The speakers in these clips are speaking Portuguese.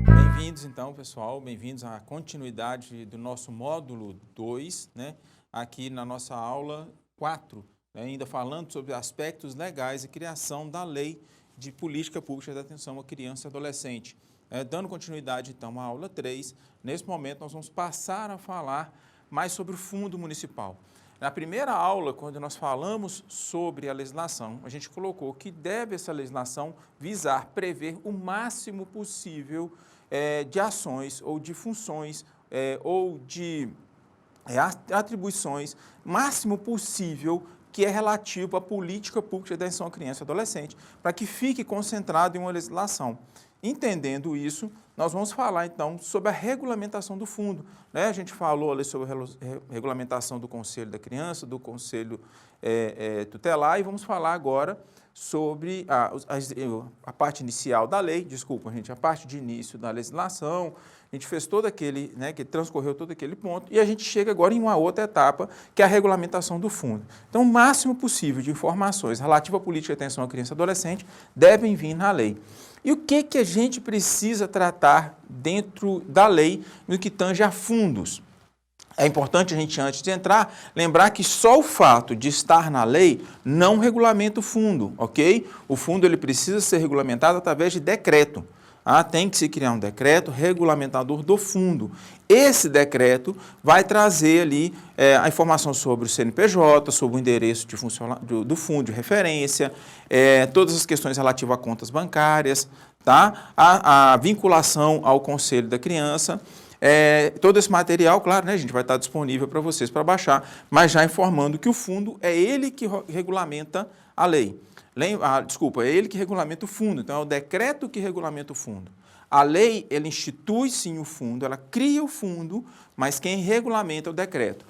Bem-vindos então, pessoal, bem-vindos à continuidade do nosso módulo 2, né? Aqui na nossa aula 4, né? Ainda falando sobre aspectos legais e criação da lei de política pública de atenção à criança e adolescente. Dando continuidade então à aula 3, nesse momento nós vamos passar a falar mais sobre o fundo municipal. Na primeira aula, quando nós falamos sobre a legislação, a gente colocou que deve essa legislação visar prever o máximo possível de ações ou de funções ou de atribuições, máximo possível que é relativo à política pública de atenção à criança e adolescente, para que fique concentrado em uma legislação. Entendendo isso, nós vamos falar então sobre a regulamentação do fundo, né? A gente falou ali sobre a regulamentação do Conselho da Criança, do Conselho Tutelar, e vamos falar agora sobre a parte inicial da lei, desculpa, gente, a parte de início da legislação. A gente fez todo aquele, né, que transcorreu todo aquele ponto, e a gente chega agora em uma outra etapa, que é a regulamentação do fundo. Então, o máximo possível de informações relativas à política de atenção à criança e adolescente devem vir na lei. E o que a gente precisa tratar dentro da lei no que tange a fundos? É importante a gente, antes de entrar, lembrar que só o fato de estar na lei não regulamenta o fundo, ok? O fundo ele precisa ser regulamentado através de decreto. Tem que se criar um decreto regulamentador do fundo. Esse decreto vai trazer ali a informação sobre o CNPJ, sobre o endereço do fundo de referência, todas as questões relativas a contas bancárias, tá? A vinculação ao Conselho da Criança. Todo esse material, claro, né, a gente vai estar disponível para vocês para baixar, mas já informando que o fundo é ele que regulamenta a lei. É ele que regulamenta o fundo, então é o decreto que regulamenta o fundo. A lei, ela institui sim o fundo, ela cria o fundo, mas quem regulamenta é o decreto.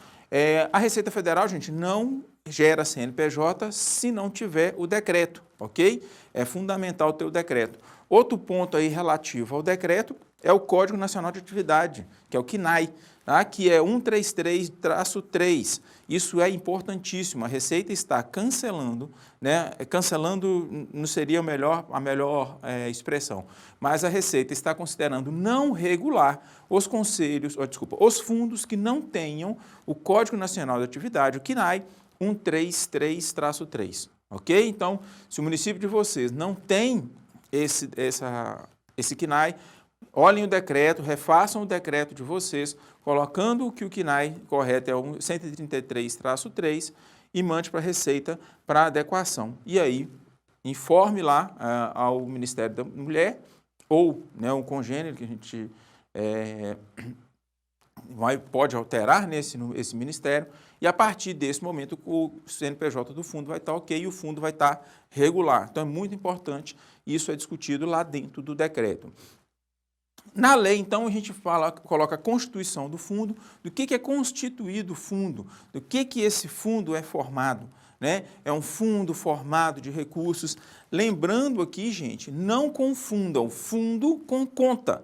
A Receita Federal, gente, não gera CNPJ se não tiver o decreto, ok? É fundamental ter o decreto. Outro ponto aí relativo ao decreto é o Código Nacional de Atividade, que é o CNAE, tá? Que é 133-3. Isso é importantíssimo. A Receita está cancelando, né? Cancelando não seria a melhor expressão, mas a Receita está considerando não regular os os fundos que não tenham o Código Nacional de Atividade, o CNAE 133-3, ok? Então, se o município de vocês não tem esse CNAE, olhem o decreto, refaçam o decreto de vocês, colocando que o CNAE correto é o 133-3 e mande para a Receita para adequação. E aí, informe lá ao Ministério da Mulher ou, né, um congênero que a gente pode alterar esse ministério, e a partir desse momento o CNPJ do fundo vai estar ok e o fundo vai estar regular. Então é muito importante, isso é discutido lá dentro do decreto. Na lei, então, a gente coloca a constituição do fundo, do que é constituído o fundo, do que esse fundo é formado, né? É um fundo formado de recursos. Lembrando aqui, gente, não confundam fundo com conta.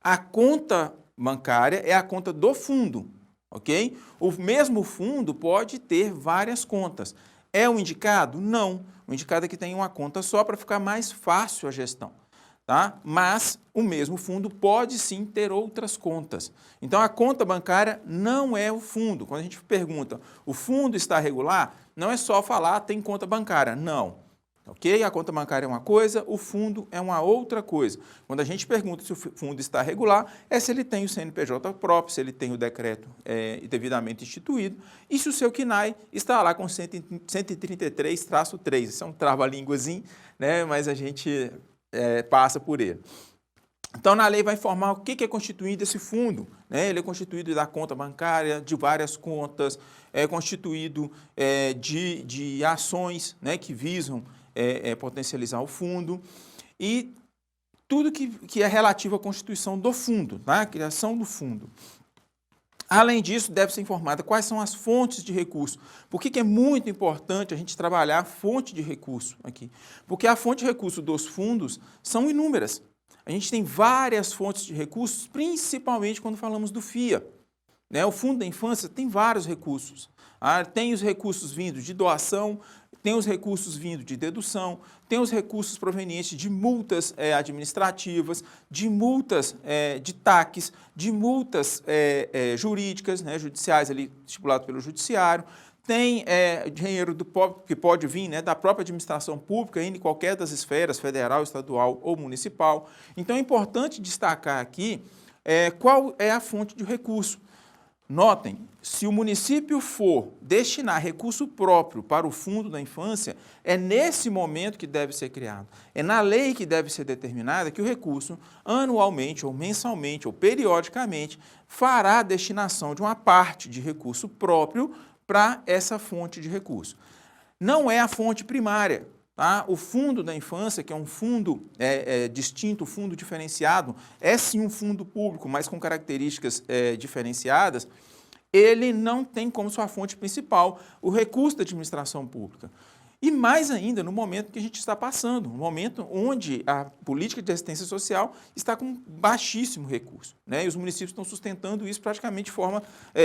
A conta bancária é a conta do fundo, ok? O mesmo fundo pode ter várias contas. É o indicado? Não. O indicado é que tem uma conta só para ficar mais fácil a gestão. Tá? Mas o mesmo fundo pode sim ter outras contas. Então a conta bancária não é o fundo. Quando a gente pergunta, o fundo está regular? Não é só falar tem conta bancária. Não. Ok? A conta bancária é uma coisa, o fundo é uma outra coisa. Quando a gente pergunta se o fundo está regular, é se ele tem o CNPJ próprio, se ele tem o decreto devidamente instituído e se o seu CNAE está lá com 133-3. Isso é um trava-línguazinho, né? Mas a gente passa por ele. Então, na lei vai informar o que é constituído esse fundo, né? Ele é constituído da conta bancária, de várias contas, é constituído de ações, né, que visam potencializar o fundo e tudo que é relativo à constituição do fundo, tá? A criação do fundo. Além disso, deve ser informada quais são as fontes de recurso. Por que é muito importante a gente trabalhar a fonte de recurso aqui? Porque a fonte de recurso dos fundos são inúmeras. A gente tem várias fontes de recursos, principalmente quando falamos do FIA. Né? O Fundo da Infância tem vários recursos. Tem os recursos vindos de doação, tem os recursos vindo de dedução, tem os recursos provenientes de multas administrativas, de multas de TACs, de multas jurídicas, né, judiciais, ali, estipulado pelo judiciário, tem dinheiro que pode vir, né, da própria administração pública, em qualquer das esferas, federal, estadual ou municipal. Então, é importante destacar aqui qual é a fonte de recurso. Notem, se o município for destinar recurso próprio para o Fundo da Infância, é nesse momento que deve ser criado. É na lei que deve ser determinada que o recurso, anualmente, ou mensalmente, ou periodicamente, fará a destinação de uma parte de recurso próprio para essa fonte de recurso. Não é a fonte primária. Tá? O Fundo da Infância, que é um fundo distinto, fundo diferenciado, é sim um fundo público, mas com características diferenciadas, ele não tem como sua fonte principal o recurso da administração pública. E mais ainda no momento que a gente está passando, um momento onde a política de assistência social está com baixíssimo recurso, né? E os municípios estão sustentando isso praticamente de forma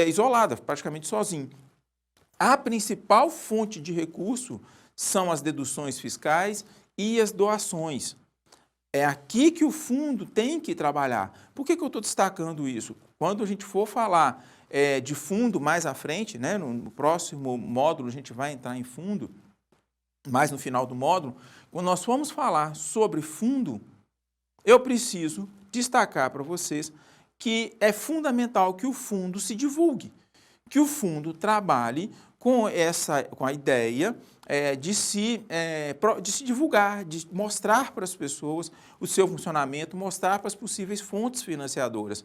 isolada, praticamente sozinho. A principal fonte de recurso são as deduções fiscais e as doações. É aqui que o fundo tem que trabalhar. Por que eu estou destacando isso? Quando a gente for falar de fundo mais à frente, né, no próximo módulo a gente vai entrar em fundo, mais no final do módulo, quando nós formos falar sobre fundo, eu preciso destacar para vocês que é fundamental que o fundo se divulgue, que o fundo trabalhe com a ideia de se divulgar, de mostrar para as pessoas o seu funcionamento, mostrar para as possíveis fontes financiadoras.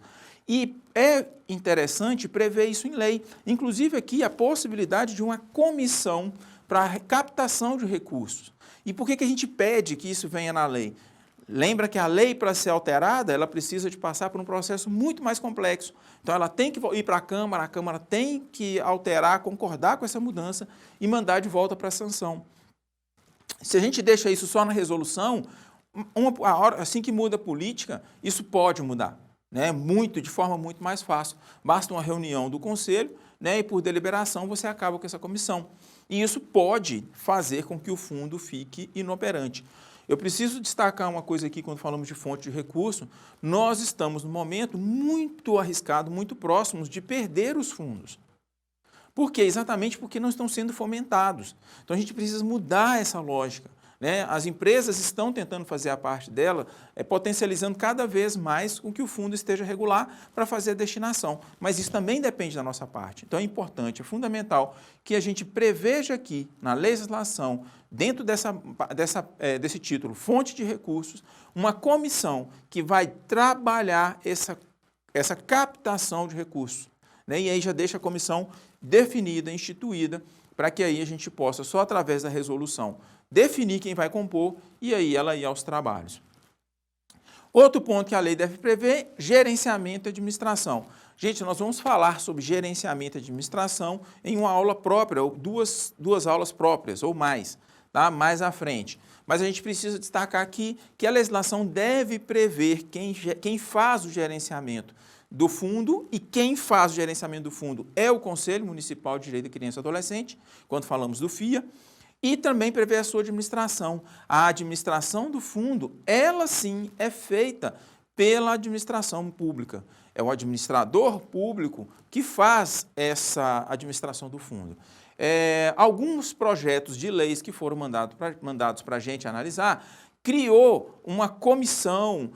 E é interessante prever isso em lei, inclusive aqui a possibilidade de uma comissão para a captação de recursos. E por que a gente pede que isso venha na lei? Lembra que a lei, para ser alterada, ela precisa de passar por um processo muito mais complexo. Então, ela tem que ir para a Câmara tem que alterar, concordar com essa mudança e mandar de volta para a sanção. Se a gente deixa isso só na resolução, assim que muda a política, isso pode mudar, né? De forma muito mais fácil. Basta uma reunião do Conselho, né, e por deliberação você acaba com essa comissão. E isso pode fazer com que o fundo fique inoperante. Eu preciso destacar uma coisa aqui quando falamos de fonte de recurso. Nós estamos num momento muito arriscado, muito próximos de perder os fundos. Por quê? Exatamente porque não estão sendo fomentados. Então, a gente precisa mudar essa lógica, né? As empresas estão tentando fazer a parte dela, potencializando cada vez mais com que o fundo esteja regular para fazer a destinação. Mas isso também depende da nossa parte. Então, é importante, é fundamental que a gente preveja aqui, na legislação, dentro desse título, fonte de recursos, uma comissão que vai trabalhar essa captação de recursos, né? E aí já deixa a comissão definida, instituída, para que aí a gente possa, só através da resolução, definir quem vai compor e aí ela ir aos trabalhos. Outro ponto que a lei deve prever, gerenciamento e administração. Gente, nós vamos falar sobre gerenciamento e administração em uma aula própria, ou duas aulas próprias, ou mais, tá? Mais à frente. Mas a gente precisa destacar aqui que a legislação deve prever quem faz o gerenciamento do fundo, e quem faz o gerenciamento do fundo é o Conselho Municipal de Direito da Criança e Adolescente, quando falamos do FIA, e também prevê a sua administração. A administração do fundo, ela sim é feita pela administração pública. É o administrador público que faz essa administração do fundo. Alguns projetos de leis que foram mandados para a gente analisar, criou uma comissão,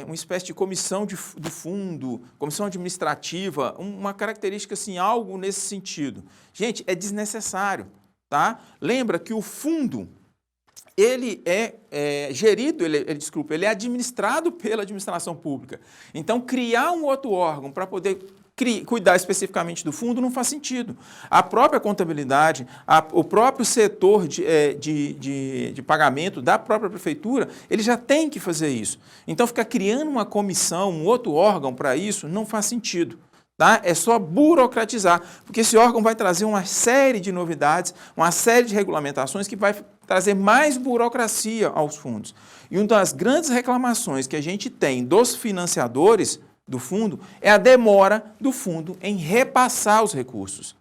uma espécie de comissão do fundo, comissão administrativa, uma característica assim, algo nesse sentido. Gente, é desnecessário, tá? Lembra que o fundo, ele é gerido, ele é administrado pela administração pública. Então, criar um outro órgão para poder cuidar especificamente do fundo não faz sentido. A própria contabilidade, o próprio setor de pagamento da própria prefeitura, ele já tem que fazer isso. Então, ficar criando uma comissão, um outro órgão para isso, não faz sentido. Tá? É só burocratizar, porque esse órgão vai trazer uma série de novidades, uma série de regulamentações que vai trazer mais burocracia aos fundos. E uma das grandes reclamações que a gente tem dos financiadores do fundo é a demora do fundo em repassar os recursos.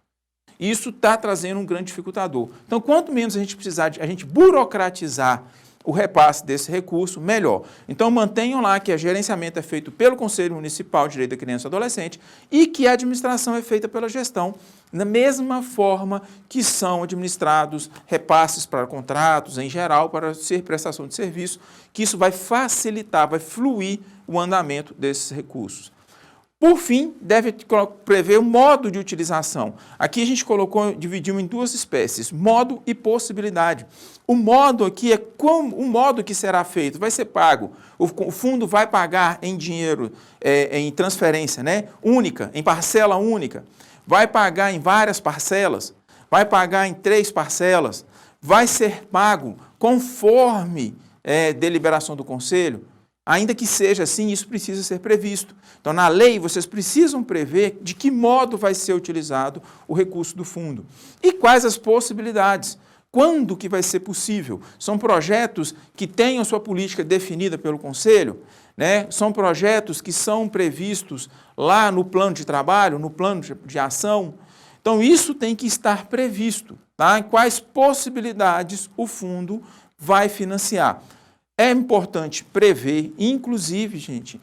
Isso está trazendo um grande dificultador. Então, quanto menos a gente precisar a gente burocratizar o repasse desse recurso, melhor. Então, mantenham lá que o gerenciamento é feito pelo Conselho Municipal de Direito da Criança e Adolescente e que a administração é feita pela gestão, da mesma forma que são administrados repasses para contratos, em geral, para ser prestação de serviço, que isso vai facilitar, vai fluir o andamento desses recursos. Por fim, deve prever o modo de utilização. Aqui a gente dividiu em duas espécies, modo e possibilidade. O modo aqui é como o modo que será feito, vai ser pago. O fundo vai pagar em dinheiro, em transferência, né? Única, em parcela única. Vai pagar em várias parcelas, vai pagar em 3 parcelas, vai ser pago conforme deliberação do Conselho. Ainda que seja assim, isso precisa ser previsto. Então, na lei, vocês precisam prever de que modo vai ser utilizado o recurso do fundo. E quais as possibilidades. Quando que vai ser possível? São projetos que tenham sua política definida pelo Conselho, né? São projetos que são previstos lá no plano de trabalho, no plano de ação. Então, isso tem que estar previsto, tá? Em quais possibilidades o fundo vai financiar. É importante prever, inclusive, gente,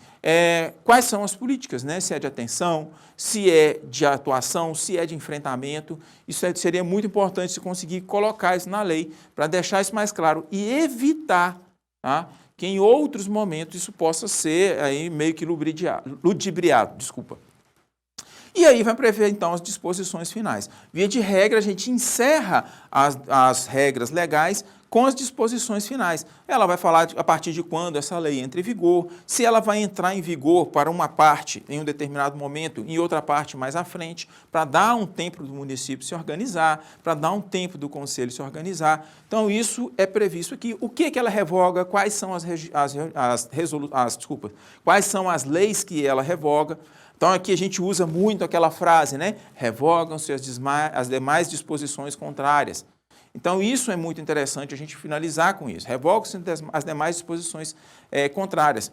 quais são as políticas, né? Se é de atenção, se é de atuação, se é de enfrentamento. Isso seria muito importante se conseguir colocar isso na lei, para deixar isso mais claro e evitar, tá, que em outros momentos isso possa ser aí meio que ludibriado. E aí vai prever, então, as disposições finais. Via de regra, a gente encerra as regras legais com as disposições finais. Ela vai falar a partir de quando essa lei entra em vigor, se ela vai entrar em vigor para uma parte em um determinado momento, em outra parte mais à frente, para dar um tempo do município se organizar, para dar um tempo do conselho se organizar. Então, isso é previsto aqui. O que ela revoga, quais são quais são as leis que ela revoga. Então, aqui a gente usa muito aquela frase, né? Revogam-se as demais disposições contrárias. Então, isso é muito interessante a gente finalizar com isso. Revogam-se as demais disposições contrárias.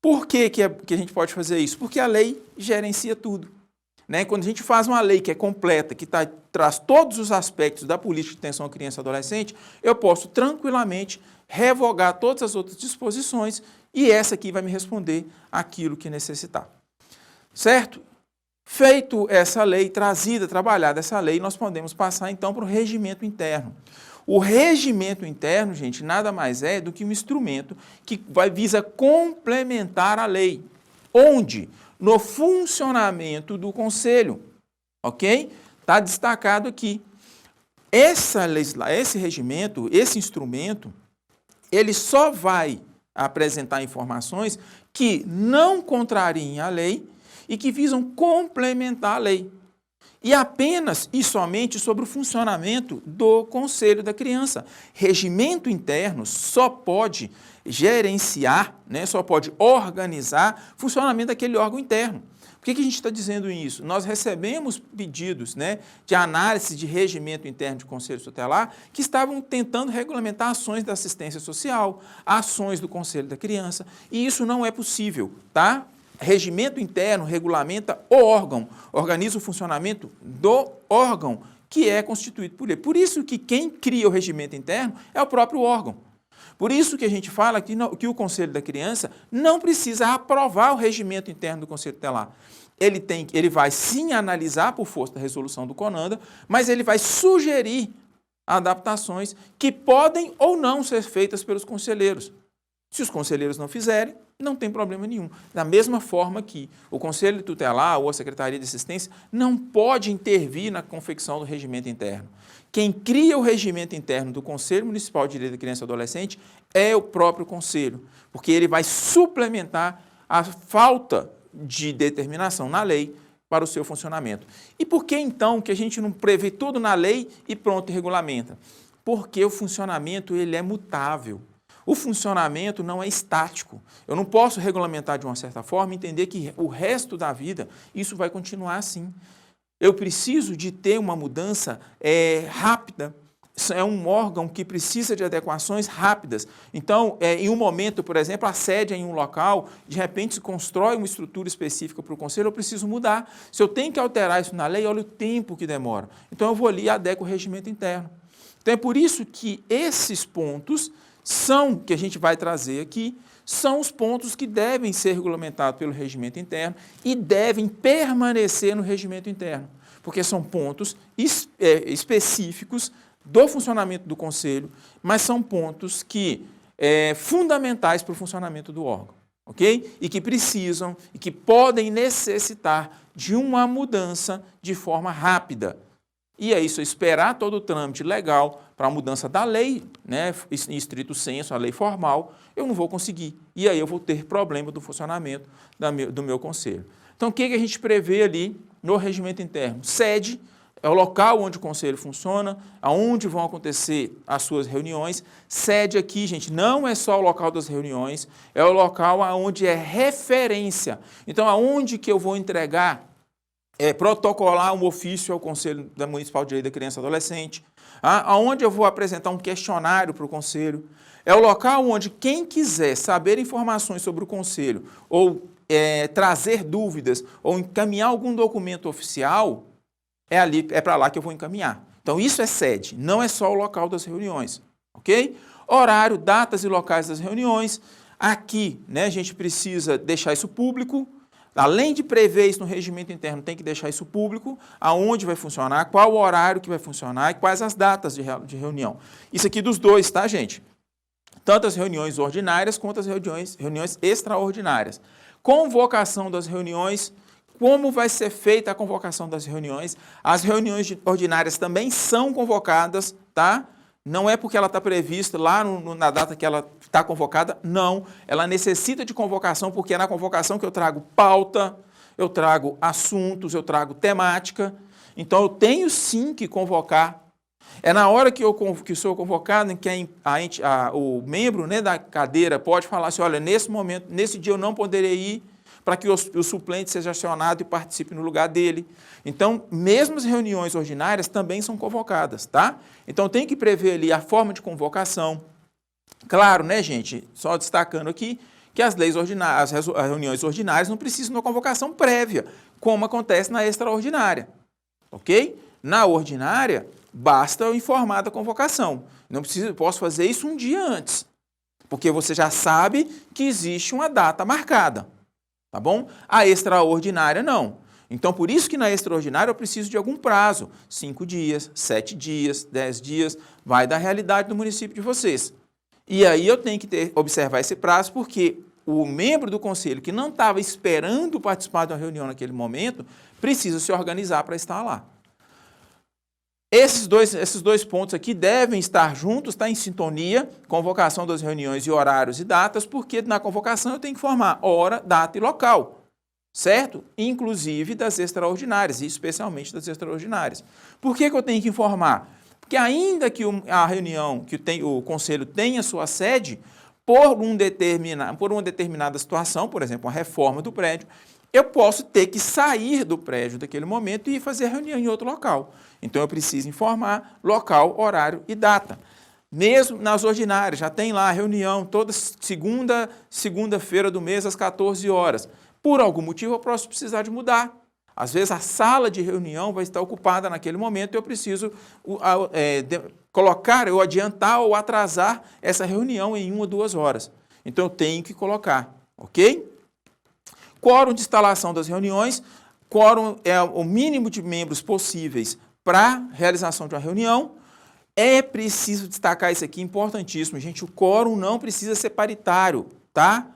Por que a gente pode fazer isso? Porque a lei gerencia tudo, né? Quando a gente faz uma lei que é completa, que traz todos os aspectos da política de atenção à criança e adolescente, eu posso tranquilamente revogar todas as outras disposições e essa aqui vai me responder aquilo que necessitar. Certo? Feito essa lei, trabalhada essa lei, nós podemos passar então para o regimento interno. O regimento interno, gente, nada mais é do que um instrumento que visa complementar a lei. Onde? No funcionamento do Conselho. Ok? Está destacado aqui. Esse regimento, esse instrumento, ele só vai apresentar informações que não contrariem a lei e que visam complementar a lei. E apenas e somente sobre o funcionamento do Conselho da Criança. Regimento interno só pode gerenciar, né, só pode organizar o funcionamento daquele órgão interno. Por que a gente está dizendo isso? Nós recebemos pedidos, né, de análise de regimento interno de Conselho Tutelar que estavam tentando regulamentar ações da assistência social, ações do Conselho da Criança, e isso não é possível, tá? Regimento interno regulamenta o órgão, organiza o funcionamento do órgão que é constituído por ele. Por isso que quem cria o regimento interno é o próprio órgão. Por isso que a gente fala que o Conselho da Criança não precisa aprovar o regimento interno do Conselho Tutelar. Ele vai sim analisar por força da resolução do CONANDA, mas ele vai sugerir adaptações que podem ou não ser feitas pelos conselheiros. Se os conselheiros não fizerem, não tem problema nenhum. Da mesma forma que o Conselho Tutelar ou a Secretaria de Assistência não pode intervir na confecção do regimento interno. Quem cria o regimento interno do Conselho Municipal de Direito da Criança e Adolescente é o próprio Conselho, porque ele vai suplementar a falta de determinação na lei para o seu funcionamento. E por que, então, que a gente não prevê tudo na lei e pronto, e regulamenta? Porque o funcionamento ele é mutável. O funcionamento não é estático. Eu não posso regulamentar de uma certa forma e entender que o resto da vida isso vai continuar assim. Eu preciso de ter uma mudança rápida, é um órgão que precisa de adequações rápidas. Então, em um momento, por exemplo, a sede é em um local, de repente se constrói uma estrutura específica para o conselho, eu preciso mudar. Se eu tenho que alterar isso na lei, olha o tempo que demora. Então, eu vou ali e adequo o regimento interno. Então, é por isso que esses pontos que a gente vai trazer aqui, são os pontos que devem ser regulamentados pelo regimento interno e devem permanecer no regimento interno, porque são pontos específicos do funcionamento do Conselho, mas são pontos que fundamentais para o funcionamento do órgão, ok? E que precisam e que podem necessitar de uma mudança de forma rápida. E é isso, esperar todo o trâmite legal para a mudança da lei, né, em estrito senso, a lei formal, eu não vou conseguir. E aí eu vou ter problema do funcionamento do meu conselho. Então, o que a gente prevê ali no regimento interno? Sede é o local onde o conselho funciona, aonde vão acontecer as suas reuniões. Sede aqui, gente, não é só o local das reuniões, é o local onde é referência. Então, aonde que eu vou entregar, protocolar um ofício ao Conselho Municipal de Direito da Criança e Adolescente, aonde eu vou apresentar um questionário para o Conselho. É o local onde quem quiser saber informações sobre o Conselho, ou trazer dúvidas, ou encaminhar algum documento oficial, é para lá que eu vou encaminhar. Então, isso é sede, não é só o local das reuniões, ok? Horário, datas e locais das reuniões. Aqui, né, a gente precisa deixar isso público. Além de prever isso no regimento interno, tem que deixar isso público, aonde vai funcionar, qual o horário que vai funcionar e quais as datas de reunião. Isso aqui dos dois, tá, gente? Tanto as reuniões ordinárias quanto as reuniões extraordinárias. Convocação das reuniões. Como vai ser feita a convocação das reuniões? As reuniões ordinárias também são convocadas, tá? Não é porque ela está prevista lá na data que ela está convocada, não. Ela necessita de convocação, porque é na convocação que eu trago pauta, eu trago assuntos, eu trago temática. Então, eu tenho sim que convocar. É na hora que sou convocado, em que o membro, né, da cadeira pode falar assim, olha, nesse momento, nesse dia eu não poderei ir, para que o suplente seja acionado e participe no lugar dele. Então, mesmo as reuniões ordinárias também são convocadas, tá? Então, tem que prever ali a forma de convocação. Claro, né, gente? Só destacando aqui que as reuniões ordinárias não precisam de uma convocação prévia, como acontece na extraordinária, ok? Na ordinária, basta eu informar da convocação. Posso fazer isso um dia antes, porque você já sabe que existe uma data marcada. Tá bom? A extraordinária, não. Então, por isso que na extraordinária eu preciso de algum prazo. 5 dias, 7 dias, 10 dias, vai da realidade do município de vocês. E aí eu tenho que observar esse prazo, porque o membro do conselho que não estava esperando participar de uma reunião naquele momento, precisa se organizar para estar lá. Esses dois pontos aqui devem estar juntos, está em sintonia, convocação das reuniões e horários e datas, porque na convocação eu tenho que informar hora, data e local, certo? Inclusive das extraordinárias, e especialmente das extraordinárias. Por que eu tenho que informar? Porque ainda que a reunião, o conselho tenha sua sede, por uma determinada situação, por exemplo, uma reforma do prédio, eu posso ter que sair do prédio daquele momento e fazer a reunião em outro local. Então, eu preciso informar local, horário e data. Mesmo nas ordinárias, já tem lá a reunião toda segunda-feira do mês às 14 horas. Por algum motivo, eu posso precisar de mudar. Às vezes, a sala de reunião vai estar ocupada naquele momento e eu preciso ou adiantar ou atrasar essa reunião em 1 ou 2 horas. Então, eu tenho que colocar, ok? Quórum de instalação das reuniões. Quórum é o mínimo de membros possíveis para a realização de uma reunião. É preciso destacar isso aqui, importantíssimo, gente. O quórum não precisa ser paritário, tá?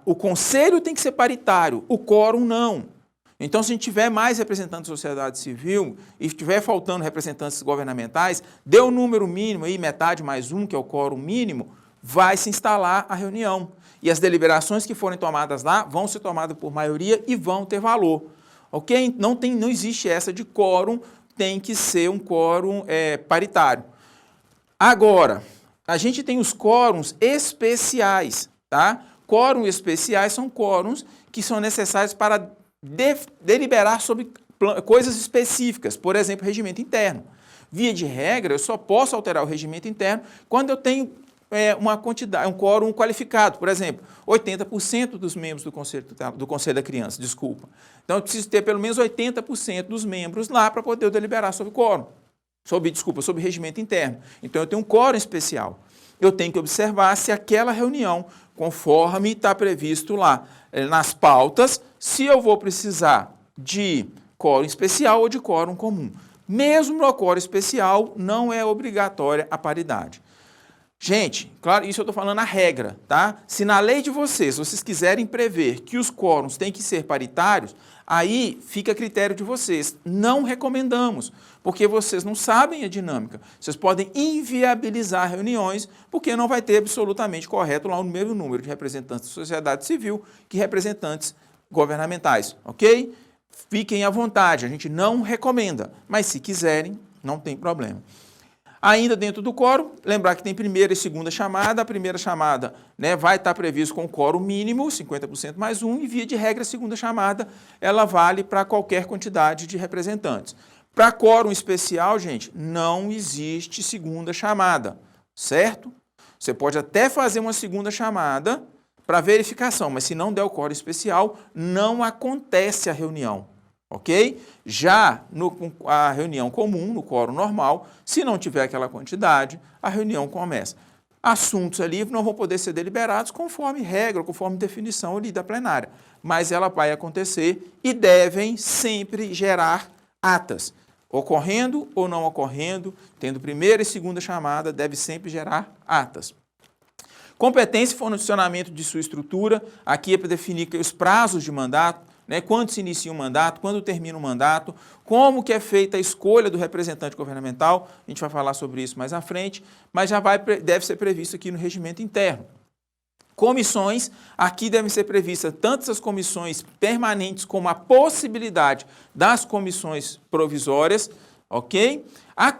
O conselho tem que ser paritário, o quórum não. Então, se a gente tiver mais representantes da sociedade civil e estiver faltando representantes governamentais, dê o número mínimo aí, metade mais um, que é o quórum mínimo, vai se instalar a reunião. E as deliberações que forem tomadas lá vão ser tomadas por maioria e vão ter valor. Ok? Não existe essa de quórum, tem que ser um quórum paritário. Agora, a gente tem os quórums especiais, tá? Quórums especiais são quórums que são necessários para deliberar sobre coisas específicas, por exemplo, regimento interno. Via de regra, eu só posso alterar o regimento interno quando eu tenho uma quantidade, um quórum qualificado, por exemplo, 80% dos membros do Conselho da Criança, desculpa. Então, eu preciso ter pelo menos 80% dos membros lá para poder deliberar sobre quórum, sobre regimento interno. Então, eu tenho um quórum especial. Eu tenho que observar se aquela reunião, conforme está previsto lá nas pautas, se eu vou precisar de quórum especial ou de quórum comum. Mesmo no quórum especial, não é obrigatória a paridade. Gente, claro, isso eu estou falando a regra, tá? Se na lei de vocês quiserem prever que os quórums têm que ser paritários, aí fica a critério de vocês. Não recomendamos, porque vocês não sabem a dinâmica. Vocês podem inviabilizar reuniões, porque não vai ter absolutamente correto lá o mesmo número de representantes da sociedade civil que representantes governamentais, ok? Fiquem à vontade, a gente não recomenda, mas se quiserem, não tem problema. Ainda dentro do quórum, lembrar que tem primeira e segunda chamada. A primeira chamada, né, vai estar previsto com quórum mínimo, 50% mais um, e via de regra a segunda chamada, ela vale para qualquer quantidade de representantes. Para quórum especial, gente, não existe segunda chamada, certo? Você pode até fazer uma segunda chamada para verificação, mas se não der o quórum especial, não acontece a reunião. Ok? Já a reunião comum, no quórum normal, se não tiver aquela quantidade, a reunião começa. Assuntos ali não vão poder ser deliberados conforme regra, conforme definição ali da plenária, mas ela vai acontecer e devem sempre gerar atas. Ocorrendo ou não ocorrendo, tendo primeira e segunda chamada, deve sempre gerar atas. Competência e funcionamento de sua estrutura, aqui é para definir os prazos de mandato, né, quando se inicia um mandato, quando termina o mandato, como que é feita a escolha do representante governamental, a gente vai falar sobre isso mais à frente, mas já deve ser previsto aqui no regimento interno. Comissões, aqui devem ser previstas tanto as comissões permanentes como a possibilidade das comissões provisórias, ok?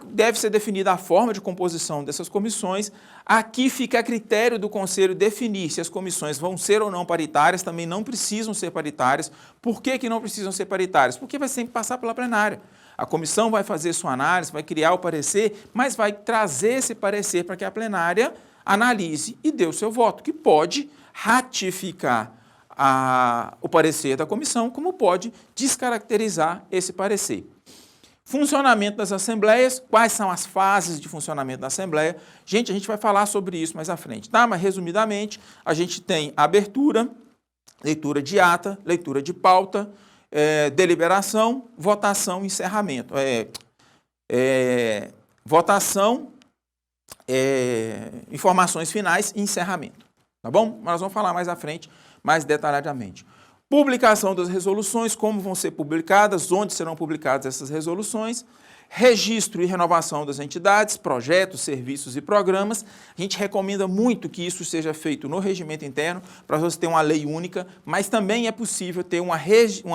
Deve ser definida a forma de composição dessas comissões. Aqui fica a critério do Conselho definir se as comissões vão ser ou não paritárias, também não precisam ser paritárias. Por que não precisam ser paritárias? Porque vai sempre passar pela plenária. A comissão vai fazer sua análise, vai criar o parecer, mas vai trazer esse parecer para que a plenária analise e dê o seu voto, que pode ratificar o parecer da comissão, como pode descaracterizar esse parecer. Funcionamento das assembleias, quais são as fases de funcionamento da assembleia? Gente, a gente vai falar sobre isso mais à frente, tá? Mas, resumidamente, a gente tem abertura, leitura de ata, leitura de pauta, deliberação, votação e encerramento. Votação, informações finais e encerramento, tá bom? Nós vamos falar mais à frente, mais detalhadamente. Publicação das resoluções, como vão ser publicadas, onde serão publicadas essas resoluções, registro e renovação das entidades, projetos, serviços e programas. A gente recomenda muito que isso seja feito no regimento interno, para você ter uma lei única, mas também é possível ter uma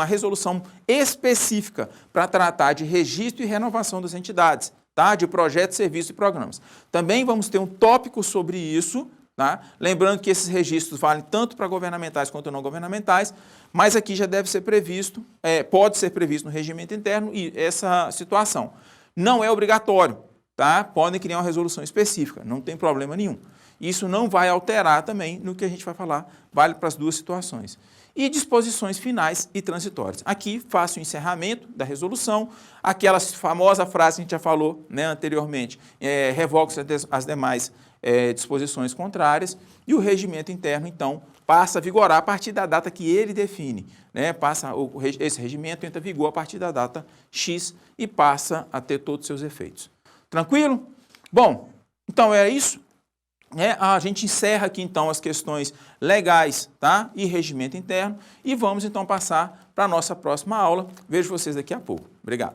resolução específica para tratar de registro e renovação das entidades, tá? De projetos, serviços e programas. Também vamos ter um tópico sobre isso, tá? Lembrando que esses registros valem tanto para governamentais quanto não governamentais, mas aqui já deve ser previsto, pode ser previsto no regimento interno e essa situação. Não é obrigatório, tá? Podem criar uma resolução específica, não tem problema nenhum. Isso não vai alterar também no que a gente vai falar, vale para as duas situações. E disposições finais e transitórias. Aqui faço o encerramento da resolução, aquela famosa frase que a gente já falou, né, anteriormente, revoga-se as demais disposições contrárias, e o regimento interno, então, passa a vigorar a partir da data que ele define, né? Esse regimento entra em vigor a partir da data X e passa a ter todos os seus efeitos. Tranquilo? Bom, então é isso. A gente encerra aqui, então, as questões legais, tá? E regimento interno, e vamos, então, passar para a nossa próxima aula. Vejo vocês daqui a pouco. Obrigado.